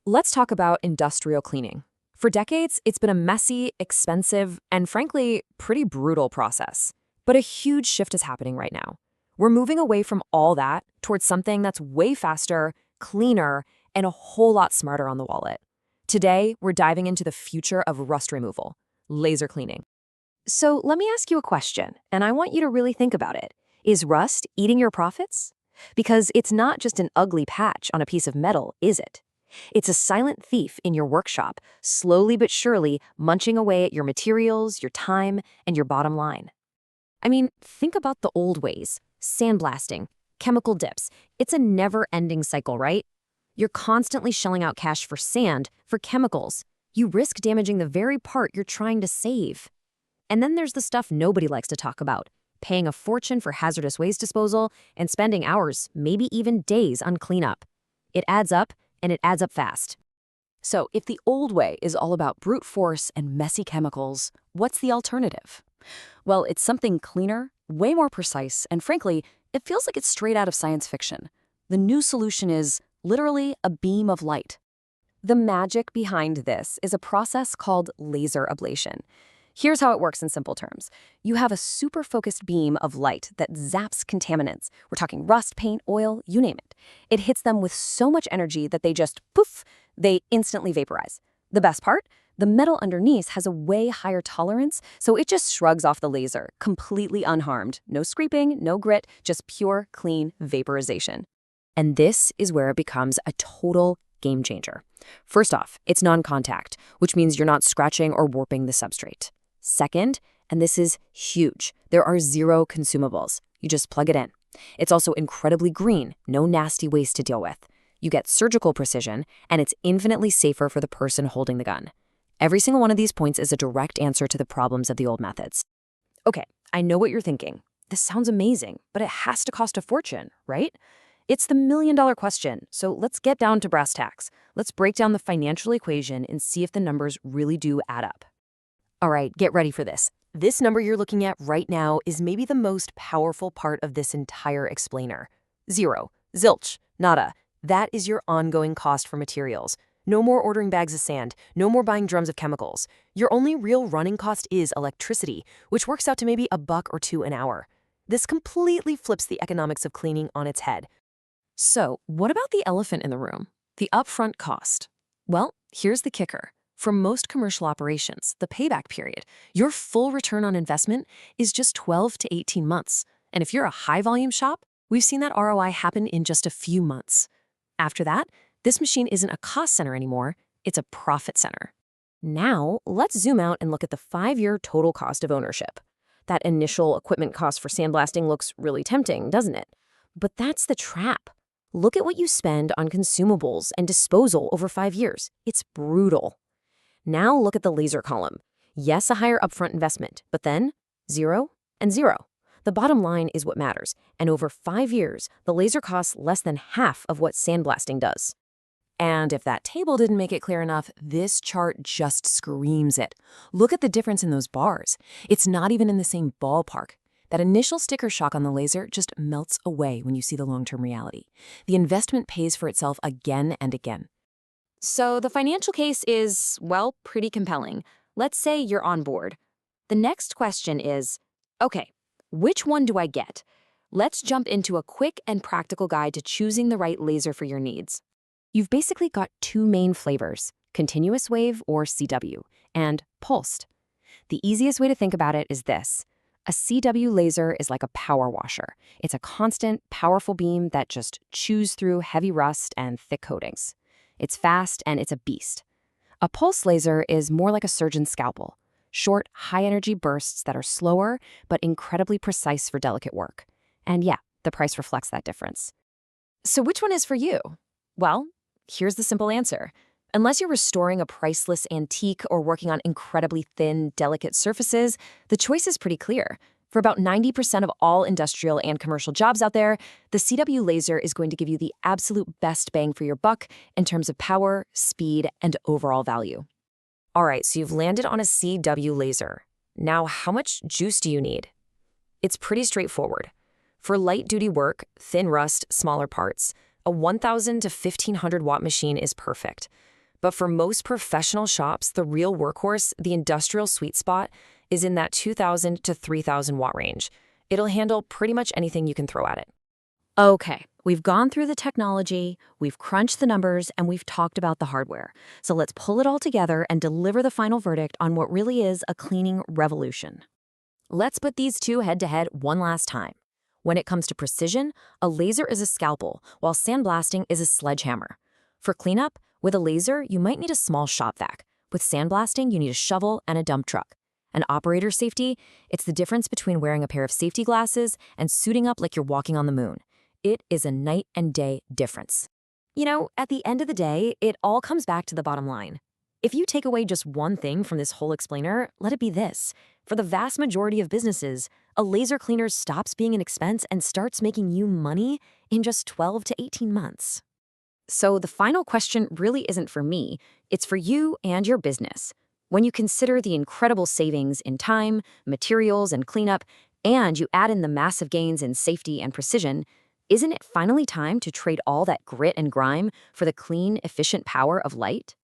Let's talk about industrial cleaning. For decades, it's been a messy, expensive, and frankly, pretty brutal process. But a huge shift is happening right now. We're moving away from all that towards something that's way faster, cleaner, and a whole lot smarter on the wallet. Today, we're diving into the future of rust removal, laser cleaning. So let me ask you a question, and I want you to really think about it. Is rust eating your profits? Because it's not just an ugly patch on a piece of metal, is it? It's a silent thief in your workshop, slowly but surely munching away at your materials, your time, and your bottom line. I mean, think about the old ways. Sandblasting, chemical dips. It's a never-ending cycle, right? You're constantly shelling out cash for sand, for chemicals. You risk damaging the very part you're trying to save. And then there's the stuff nobody likes to talk about. Paying a fortune for hazardous waste disposal and spending hours, maybe even days on cleanup. It adds up, and it adds up fast. So if the old way is all about brute force and messy chemicals, what's the alternative? Well, it's something cleaner, way more precise, and frankly, it feels like it's straight out of science fiction. The new solution is literally a beam of light. The magic behind this is a process called laser ablation. Here's how it works in simple terms. You have a super focused beam of light that zaps contaminants. We're talking rust, paint, oil, you name it. It hits them with so much energy that they just poof, they instantly vaporize. The best part? The metal underneath has a way higher tolerance, so it just shrugs off the laser, completely unharmed. No scraping, no grit, just pure, clean vaporization. And this is where it becomes a total game changer. First off, it's non-contact, which means you're not scratching or warping the substrate. Second, and this is huge, there are zero consumables. You just plug it in. It's also incredibly green, no nasty waste to deal with. You get surgical precision, and it's infinitely safer for the person holding the gun. Every single one of these points is a direct answer to the problems of the old methods. Okay, I know what you're thinking. This sounds amazing, but it has to cost a fortune, right? It's the million-dollar question, so let's get down to brass tacks. Let's break down the financial equation and see if the numbers really do add up. All right, get ready for this. This number you're looking at right now is maybe the most powerful part of this entire explainer. Zero. Zilch. Nada. That is your ongoing cost for materials. No more ordering bags of sand. No more buying drums of chemicals. Your only real running cost is electricity, which works out to maybe $1 or $2 an hour. This completely flips the economics of cleaning on its head. So, what about the elephant in the room? The upfront cost. Well, here's the kicker. For most commercial operations, the payback period, your full return on investment is just 12 to 18 months. And if you're a high-volume shop, we've seen that ROI happen in just a few months. After that, this machine isn't a cost center anymore, it's a profit center. Now, let's zoom out and look at the 5-year total cost of ownership. That initial equipment cost for sandblasting looks really tempting, doesn't it? But that's the trap. Look at what you spend on consumables and disposal over 5 years. It's brutal. Now look at the laser column. Yes, a higher upfront investment, but then 0 and 0. The bottom line is what matters, and over 5 years, the laser costs less than half of what sandblasting does. And if that table didn't make it clear enough, this chart just screams it. Look at the difference in those bars. It's not even in the same ballpark. That initial sticker shock on the laser just melts away when you see the long-term reality. The investment pays for itself again and again. So the financial case is, well, pretty compelling. Let's say you're on board. The next question is, okay, which one do I get? Let's jump into a quick and practical guide to choosing the right laser for your needs. You've basically got 2 main flavors, continuous wave or CW, and pulsed. The easiest way to think about it is this. A CW laser is like a power washer. It's a constant, powerful beam that just chews through heavy rust and thick coatings. It's fast and it's a beast. A pulse laser is more like a surgeon's scalpel. Short, high-energy bursts that are slower but incredibly precise for delicate work. And yeah, the price reflects that difference. So which one is for you? Well, here's the simple answer. Unless you're restoring a priceless antique or working on incredibly thin, delicate surfaces, the choice is pretty clear. For about 90% of all industrial and commercial jobs out there, the CW laser is going to give you the absolute best bang for your buck in terms of power, speed, and overall value. All right, so you've landed on a CW laser. Now, how much juice do you need? It's pretty straightforward. For light-duty work, thin rust, smaller parts, a 1,000 to 1,500 watt machine is perfect. But for most professional shops, the real workhorse, the industrial sweet spot, is in that 2,000 to 3,000 watt range. It'll handle pretty much anything you can throw at it. Okay, we've gone through the technology, we've crunched the numbers, and we've talked about the hardware. So let's pull it all together and deliver the final verdict on what really is a cleaning revolution. Let's put these two head-to-head one last time. When it comes to precision, a laser is a scalpel, while sandblasting is a sledgehammer. For cleanup, with a laser, you might need a small shop vac. With sandblasting, you need a shovel and a dump truck. And operator safety, it's the difference between wearing a pair of safety glasses and suiting up like you're walking on the moon. It is a night and day difference. You know, at the end of the day, it all comes back to the bottom line. If you take away just one thing from this whole explainer, let it be this. For the vast majority of businesses, a laser cleaner stops being an expense and starts making you money in just 12 to 18 months. So the final question really isn't for me, it's for you and your business. When you consider the incredible savings in time, materials, and cleanup, and you add in the massive gains in safety and precision, isn't it finally time to trade all that grit and grime for the clean, efficient power of light?